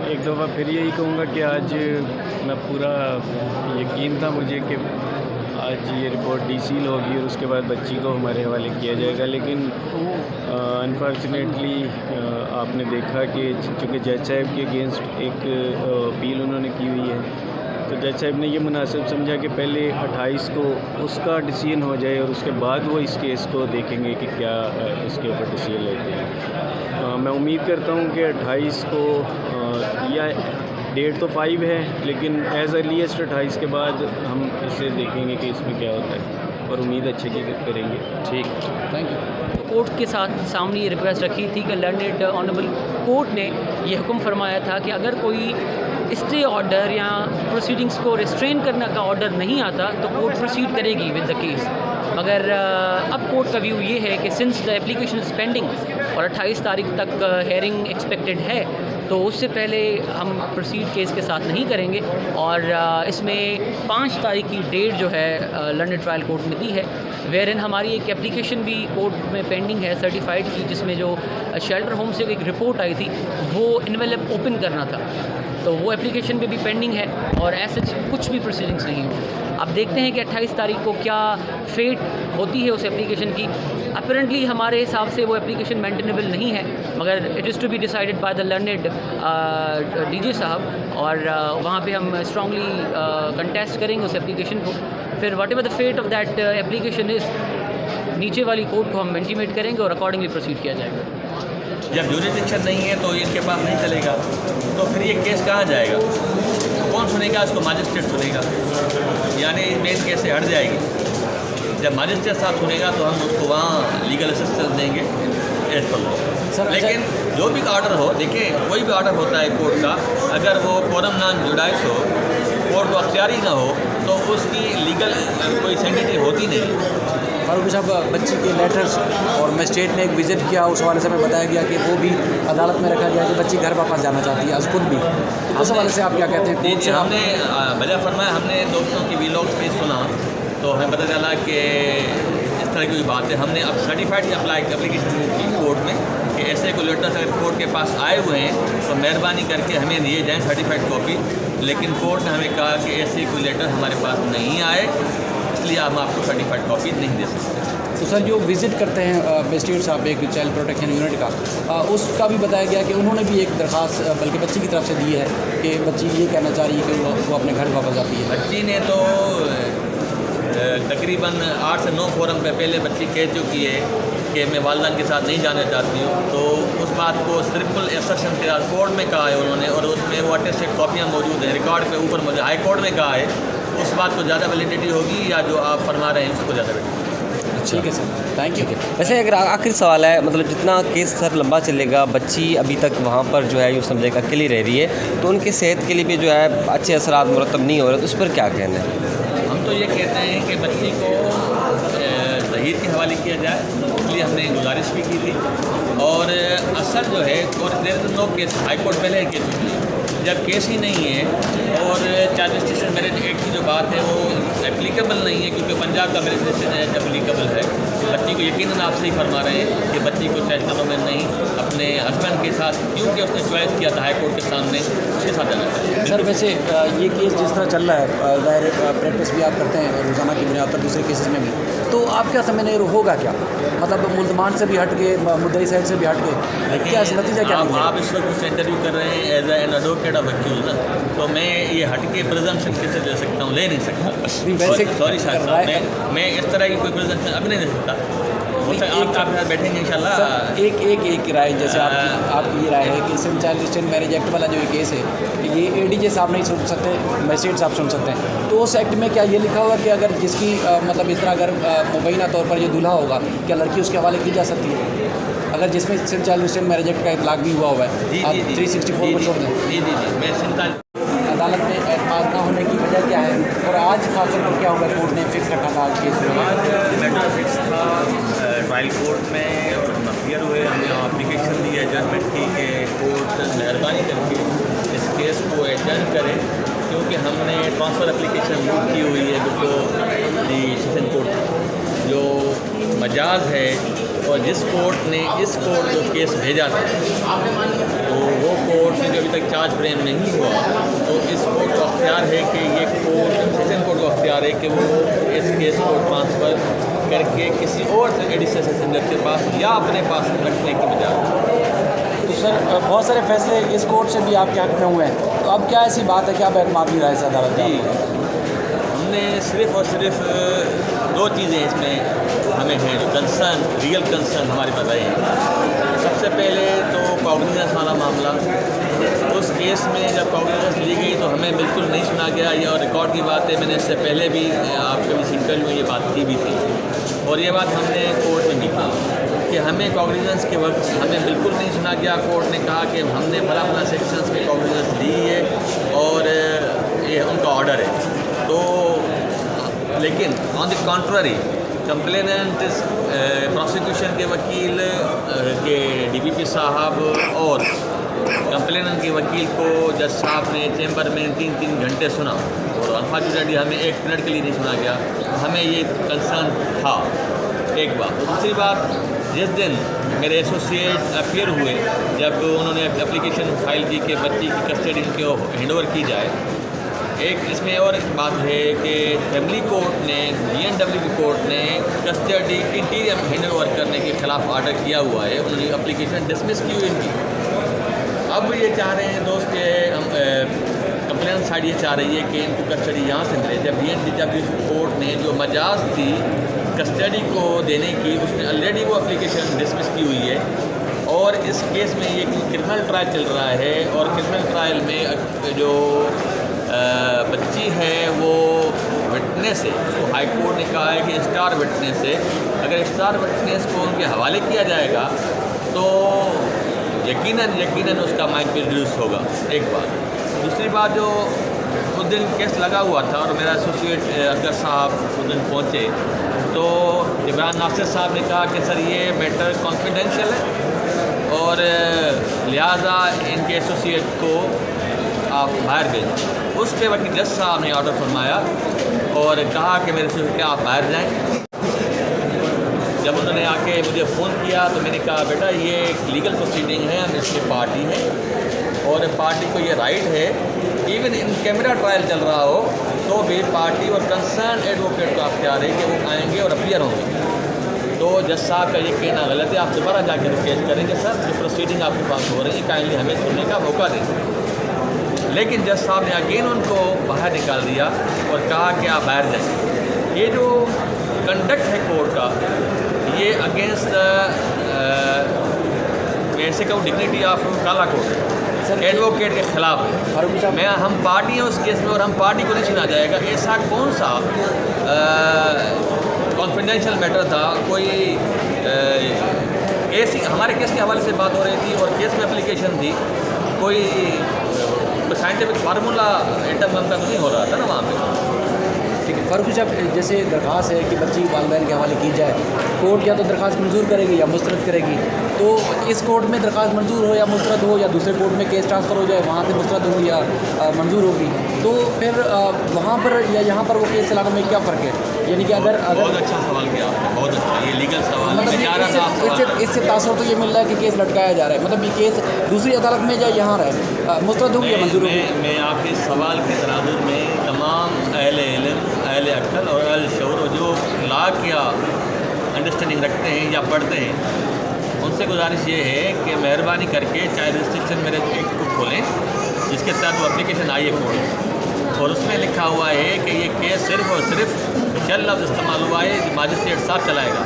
एक दफ़ा फिर यही कहूँगा कि आज मैं पूरा यकीन था मुझे कि आज ये रिपोर्ट डीसील होगी और उसके बाद बच्ची को हमारे हवाले किया जाएगा, लेकिन अनफॉर्चुनेटली आपने देखा कि चूँकि जज साहब के अगेंस्ट एक अपील उन्होंने की हुई है, तो जज साहब ने ये मुनासिब समझा कि पहले 28 को उसका डिसीजन हो जाए और उसके बाद वो इस केस को देखेंगे कि क्या इसके ऊपर डिसीजन लेते हैं। मैं उम्मीद करता हूँ कि 28 को या डेट तो 5 है, लेकिन एज़ अर्लीस्ट 28 के बाद हम इसे देखेंगे कि इसमें क्या होता है और उम्मीद अच्छे की करेंगे। ठीक, थैंक यू। कोर्ट के साथ सामने ये रिक्वेस्ट रखी थी कि लर्नेड ऑनरेबल कोर्ट ने ये हुक्म फरमाया था कि अगर कोई स्टे ऑर्डर या प्रोसीडिंग्स को रिस्ट्रेन करने का ऑर्डर नहीं आता तो कोर्ट प्रोसीड करेगी विद द केस। मगर अब कोर्ट का व्यू ये है कि since the application is pending और 28 तारीख तक हेयरिंग एक्सपेक्टेड है, तो उससे पहले हम प्रोसीड केस के साथ नहीं करेंगे और इसमें 5 तारीख की डेट जो है लंदन ट्रायल कोर्ट ने दी है, वेयर इन हमारी एक एप्लीकेशन भी कोर्ट में पेंडिंग है सर्टिफाइड की, जिसमें जो शेल्टर होम से एक रिपोर्ट आई थी वो इन्वेलप ओपन करना था, तो वो एप्लीकेशन पे भी पेंडिंग है और ऐसे कुछ भी प्रोसीडिंग्स नहीं हुई। अब देखते हैं कि 28 तारीख को क्या फेट होती है उस एप्लीकेशन की। अपरेंटली हमारे हिसाब से वो एप्लीकेशन मेंटेनेबल नहीं है, मगर it is to be decided by the learned DJ साहब, और वहाँ पे हम स्ट्रांगली कंटेस्ट करेंगे उस एप्लीकेशन को। फिर whatever the fate of that application is, नीचे वाली कोर्ट को हम इंटीमेट करेंगे और अकॉर्डिंगली प्रोसीड किया जाएगा। जब जुरिडिक्शन नहीं है तो इनके पास नहीं चलेगा, तो फिर ये केस कहाँ जाएगा? कौन सुनेगा? इसको मैजिस्ट्रेट सुनेगा, यानी मेन केस से हट जाएगी। जब मैजिस्ट्रेट साहब सुनेगा तो हम उसको वहाँ लीगल असिस्टेंस देंगे एज पर लॉ। लेकिन जो भी ऑर्डर हो, देखिए कोई भी ऑर्डर होता है कोर्ट का, अगर वो कोरम नॉन जुडाइस हो, कोर्ट को अख्तियारी ना हो, तो उसकी लीगल कोई सेंटिटी होती नहीं। फारूक साहब, बच्ची के लेटर्स और मजिस्ट्रेट ने एक विज़िट किया, उस हवाले से हमें बताया गया कि वो भी अदालत में रखा गया कि बच्ची घर वापस जाना चाहती है, आज खुद भी, तो उस हवाले से आप क्या कहते हैं? जी, हमने वजह फरमाया, हमने दोस्तों की वीलॉग्स पे सुना तो हमें पता चला कि इस तरह की कोई बात है। हमने अब सर्टिफाइड एप्लीकेशन की कोर्ट में कि ऐसे कोई लेटर्स अगर कोर्ट के पास आए हुए हैं तो मेहरबानी करके हमें दिए जाएँ सर्टिफाइड कॉपी, लेकिन कोर्ट ने हमें कहा कि ऐसे कोई लेटर हमारे पास नहीं आए, इसलिए हम आपको सर्टिफाइड कॉपी नहीं दे सकते। तो सर, जो विज़िट करते हैं मजिस्ट्रेट साहब एक चाइल्ड प्रोटेक्शन यूनिट का, उसका भी बताया गया कि उन्होंने भी एक दरख्वास्त बल्कि बच्ची की तरफ से दी है कि बच्ची ये कहना चाह रही है कि वो अपने घर वापस जाती है। बच्ची ने तो तकरीबन 8 से 9 फोरम पे पहले बच्ची कह चुकी है कि मैं वालिदैन के साथ नहीं जाना चाहती हूँ, तो उस बात को ट्रिपल एसर्शन के कोर्ट में कहा है उन्होंने, और उसमें वो अटेस्टेड कॉपियाँ मौजूद हैं, रिकॉर्ड पे ऊपर मुझे हाई कोर्ट में कहा है, उस बात को ज़्यादा वैलिडिटी होगी या जो आप फरमा रहे हैं उसको ज़्यादा वैलिडिटी। ठीक है सर, थैंक यू। वैसे अगर आखिरी सवाल है, मतलब जितना केस सर लंबा चलेगा, बच्ची अभी तक वहाँ पर जो है यूँ समझेगा अकेली रह रही है, तो उनकी सेहत के लिए भी जो है अच्छे असरात मुरतब नहीं हो रहे, तो उस पर क्या कहना है? हम तो ये कहते हैं कि बच्ची को ज़हीर के हवाले किया जाए, इसलिए हमने गुजारिश भी की थी, और असल जो है नो केस हाई कोर्ट पहले ही कह चुकी है, जब केस ही नहीं है और चाइल्ड रजिस्ट्रेशन मैरिज एक्ट की जो बात है वो एप्लीकेबल नहीं है, क्योंकि पंजाब का मैरिज रजिस्ट्रेशन एक्ट एप्लीकेबल है। बच्ची को यकीनन आप सही फरमा रहे हैं कि बच्ची को फैसलों में नहीं अपने हस्बैंड के साथ, क्योंकि उसने चॉइस किया था हाई कोर्ट के सामने, उसके साथ जाना चाहिए। सर, वैसे ये केस जिस तरह चल रहा है, ज़ाहिर प्रैक्टिस भी आप करते हैं रोज़ाना की बुनियाद पर दूसरे केसेस में भी, तो आप क्या समझने होगा क्या, मतलब मुल्ज़मान से भी हट के, मुद्दई साइड से भी हट के, क्या नतीजा क्या है? आप इस वक्त मुझसे इंटरव्यू कर रहे हैं as an advocate of accused, तो मैं ये हट के प्रिजम्पशन कैसे दे सकता हूँ? ले नहीं सकता। सॉरी साहब, मैं इस तरह की कोई प्रिजम्पशन अब नहीं दे सकता। आपके साथ बैठेंगे इंशाल्लाह। एक राय, जैसे आपकी ये राय है कि Sindh child registration marriage act वाला जो ये केस है, ये एडीजे साहब नहीं सुन सकते, मजिस्ट्रेट साहब सुन सकते हैं, तो उस एक्ट में क्या ये लिखा होगा कि अगर जिसकी मतलब इस तरह अगर मुबैना तौर पर ये दूल्हा होगा, क्या लड़की उसके हवाले की जा सकती है, अगर जिसमें Sindh child registration marriage act का इतलाक भी हुआ हुआ है? आप 364 को छोड़ दें। जी, मैं सिंध अदालत में एतमाद ना होने की वजह क्या है, और आज खासतौर पर क्या होगा, कोर्ट ने फिक्स रखा था आज केस में? आज मैटर फिक्स था ट्रायल कोर्ट में, और हम अपियर हुए, हमने एप्लीकेशन दी है जजमेंट की कि कोर्ट मेहरबानी करके इस केस को एडजर्न करें, क्योंकि हमने ट्रांसफ़र एप्लीकेशन मूव की हुई है बिफोर दी सेशन कोर्ट, जो मजाज है, और जिस कोर्ट ने इस कोर्ट को केस भेजा था, तो वो कोर्ट ने जो अभी तक चार्ज फ्रेम नहीं हुआ तो इस कोर्ट को अख्तियार है कि ये कोर्ट सेशन कोर्ट को अख्तियार है कि वो इस केस को ट्रांसफ़र करके किसी और एडिशनल सेशन जज के पास या अपने पास रखने की बजाय। तो सर बहुत सारे फैसले इस कोर्ट से भी आपके हक में हुए हैं, तो अब क्या ऐसी बात है कि आप एतमाद नहीं रहे अदालत जी, हमने सिर्फ़ और सिर्फ दो चीज़ें इसमें हमें हैं जो कंसर्न, रियल कंसर्न हमारे पास आए हैं। सबसे पहले तो कॉग्निजेंस वाला मामला, उस केस में जब कॉग्निजेंस ली गई तो हमें बिल्कुल नहीं सुना गया। ये और रिकॉर्ड की बात है, मैंने इससे पहले भी आपके भी इंटरव्यू में ये बात की भी थी और ये बात हमने कोर्ट में भी की कि हमें कॉग्निजेंस के वक्त हमें बिल्कुल नहीं सुना गया। कोर्ट ने कहा कि हमने फला सेक्शंस में कॉग्निजेंस ली है और ये उनका ऑर्डर है। तो लेकिन on the contrary complainant prosecution के वकील के डीपीपी साहब और कंप्लेनेंट के वकील को जज साहब ने चैम्बर में 3-3 घंटे सुना और अनफॉर्चुनेटली हमें 1 मिनट के लिए नहीं सुना गया। हमें ये कंसर्न था, एक बात। तो दूसरी बात, जिस दिन मेरे एसोसिएट अपीयर हुए, जब उन्होंने एप्लीकेशन फाइल की कि बच्ची की कस्टडी को हैंडओवर की जाए, एक इसमें और एक बात है कि फैमिली कोर्ट ने, GNW की कोर्ट ने कस्टडी इंटीरियर हैंडओवर करने के खिलाफ ऑर्डर किया हुआ है। उन्होंने एप्लीकेशन डिसमिस की हुई इनकी। अब ये चाह रहे हैं दोस्त के कंप्लेंट साइड ये चाह रही है कि इनको कस्टडी यहाँ से मिले, जब GNW कोर्ट ने जो मजाज थी कस्टडी को देने की, उसने ऑलरेडी वो एप्लीकेशन डिसमिस की हुई है। और इस केस में ये क्रिमिनल ट्रायल चल रहा है और क्रिमिनल ट्रायल में जो बच्ची है वो विटनेस है, उसको हाई कोर्ट ने कहा है कि स्टार विटनेस है। अगर स्टार विटनेस को उनके हवाले किया जाएगा तो यकीनन उसका माइंड पे रिड्यूस होगा, एक बात। दूसरी बात, जो उस दिन केस लगा हुआ था और मेरा एसोसिएट असगर साहब उस दिन पहुँचे तो इमरान नासिर साहब ने कहा कि सर ये मैटर कॉन्फिडेंशियल है और लिहाजा इनके एसोसिएट को आप बाहर भेजें। उस पर वकील जज साहब ने ऑर्डर फरमाया और कहा कि मेरे से क्या आप बाहर जाएं। जब उन्होंने आके मुझे फ़ोन किया तो मैंने कहा बेटा ये एक लीगल प्रोसीडिंग है, हम इसकी पार्टी हैं और पार्टी को ये राइट है, इवन इन कैमरा ट्रायल चल रहा हो तो भी पार्टी और कंसर्न एडवोकेट को अख्तियार है कि वो आएंगे और अपीयर होंगे। तो जज साहब का ये कहना गलत है, आप दोबारा जाके रिक्वेस्ट करेंगे सर जो प्रोसीडिंग आपके पास हो रही है काइंडली हमें सुनने का मौका दें। लेकिन जज साहब ने अगेन उनको बाहर निकाल दिया और कहा कि आप बाहर जाएं। ये जो कंडक्ट है कोर्ट का, ये अगेंस्ट वैसे कहूँ डिग्निटी ऑफ काला कोर्ट एडवोकेट के ख़िलाफ़ है। मैं हम पार्टी हैं उस केस में और हम पार्टी को नहीं सुना जाएगा। ऐसा कौन सा कॉन्फिडेंशियल मैटर था? कोई केस, हमारे केस के हवाले से बात हो रही थी और केस में एप्लीकेशन थी, कोई साइंटिफिक फार्मूला एटम बम का तो नहीं हो रहा था ना वहाँ पे। ठीक है, फ़र्क जब जैसे दरख्वास्त है कि बच्ची वालिदैन के हवाले की जाए, कोर्ट या तो दरख्वास्त मंजूर करेगी या मुस्तरद करेगी। तो इस कोर्ट में दरख्वास्त मंजूर हो या मुस्तरद हो या दूसरे कोर्ट में केस ट्रांसफ़र हो जाए, वहाँ से मुस्तरद हो या मंजूर होगी, तो फिर वहाँ पर या यहाँ पर वो केस चलाने में क्या फ़र्क है? यानी कि अगर बहुत अच्छा सवाल किया आपने, बहुत अच्छा, ये लीगल सवाल मतलब इससे तासुर तो ये मिल रहा है कि केस लटकाया जा रहा है, मतलब ये केस दूसरी अदालत में या यहाँ रहे मुस्तरद होगी या मंजूर होगी। मैं आपके सवाल के तनाजुर में तमाम अहले इल्म, अहले अक्ल और अहले शऊर जो लॉ क्या अंडरस्टैंडिंग रखते हैं या पढ़ते हैं, उनसे गुजारिश ये है कि मेहरबानी करके चाइल्ड रिस्ट्रिक्शन मैरिज एक्ट को खोलें जिसके तहत वो एप्लीकेशन आई है कोर्ट और उसमें लिखा हुआ है कि ये केस सिर्फ़ और सिर्फ शल लफ्ज़ इस्तेमाल हुआ है, मजिस्ट्रेट साहब चलाएगा।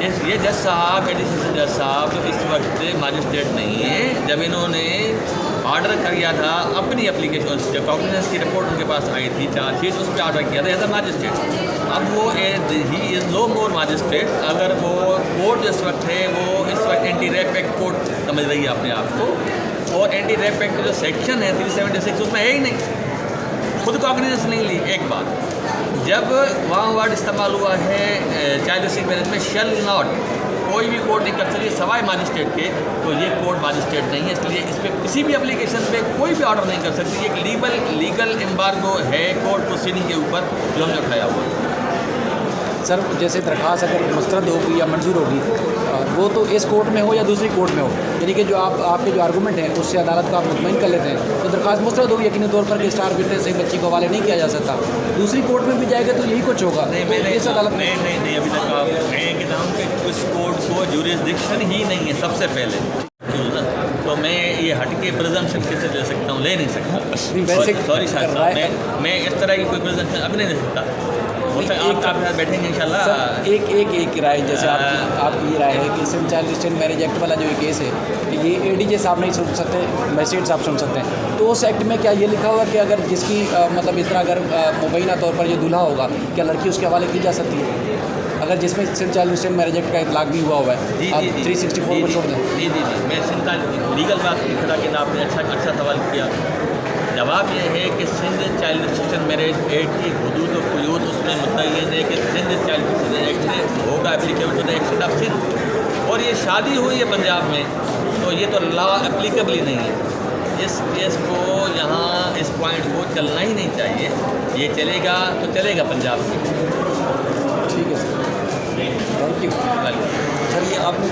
ये जज साहब, एडिशनल जज साहब तो इस वक्त मजिस्ट्रेट नहीं है। जब इन्होंने ऑर्डर किया था अपनी एप्लीकेशन, जब कॉग्निजेंस की रिपोर्ट उनके पास आई थी चार्जशीट, उस पर ऑर्डर किया था एज अ मजिस्ट्रेट। अब वो he is no more magistrate. अगर वो कोर्ट जिस वक्त है वो इस वक्त एंटी रेप एक्ट कोर्ट समझ रही है अपने आप को, और एंटी रेप एक्ट का जो सेक्शन है 376 उसमें है ही नहीं, खुद कॉग्निजेंस नहीं ली। एक बात, जब वहाँ वर्ड इस्तेमाल हुआ है चाइल्ड रिस्ट्रिक्शन मैरिज में शेल नॉट, कोई भी कोर्ट नहीं कर सकती सवाए मजिस्ट्रेट के, तो ये कोर्ट मजिस्ट्रेट नहीं है, इसलिए इस पर किसी भी एप्लीकेशन पे कोई भी ऑर्डर नहीं कर सकती। एक लीगल एम्बार्गो है कोर्ट प्रोसीडिंग के ऊपर जो हमने उठाया हुआ। सर जैसे दरख्वास्त अगर मुस्तरद होगी या मंजूर होगी वो तो इस कोर्ट में हो या दूसरी कोर्ट में हो, यानी कि जो आपके जो आर्गूमेंट हैं उससे अदालत को आप मुतमईन कर लेते हैं तो दरख्वास्त मुस्तरद होगी यकीनी तौर पर कि स्टार विटनेस से बच्ची को हवाले नहीं किया जा सकता। दूसरी कोर्ट में भी जाएगा तो यही कुछ होगा। नहीं, तो मैंने इस अदालत में नहीं अभी तक आप कहें कि नाम के उस कोर्ट को जुरिस्डिक्शन ही नहीं है सबसे पहले, तो मैं ये हट के प्रिजम्पशन कैसे ले सकता हूँ? ले नहीं सकता। सॉरी साहब, मैं इस तरह की कोई प्रिजम्पशन अब नहीं ले सकता। आप साथ बैठेंगे इंशाल्लाह। एक राय, जैसे आपकी ये राय है कि Sindh child restraint marriage act वाला जो ये केस है ये एडीजे साहब नहीं सुन सकते, मजिस्ट्रेट साहब सुन सकते हैं, तो उस एक्ट में क्या ये लिखा हुआ कि अगर जिसकी मतलब इस तरह अगर मुबैना तौर पर ये दूल्हा होगा क्या लड़की उसके हवाले की जा सकती है? अगर जिसमें Sindh child restraint marriage act का इतलाक भी हुआ है, आप 364 को छोड़ दें। जी मैं सिंध लीगल बात की खड़ा कि आपने अच्छा सवाल किया। जवाब यह है कि सिंध चाइल्ड रिस्ट्रेंशन मैरिज एक्ट की हदूद और क़ुयूद उसमें मुतय्यन है कि सिंध चाइल्ड रिस्ट्रेंशन एक्ट में होगा applicable to the act of Sindh, और ये शादी हुई है पंजाब में तो ये तो लॉ एप्लीकेबल ही नहीं है। इस केस को यहाँ इस पॉइंट को चलना ही नहीं चाहिए, ये चलेगा तो चलेगा पंजाब में। ठीक है sir, thank you. Welcome. Sir ये आपने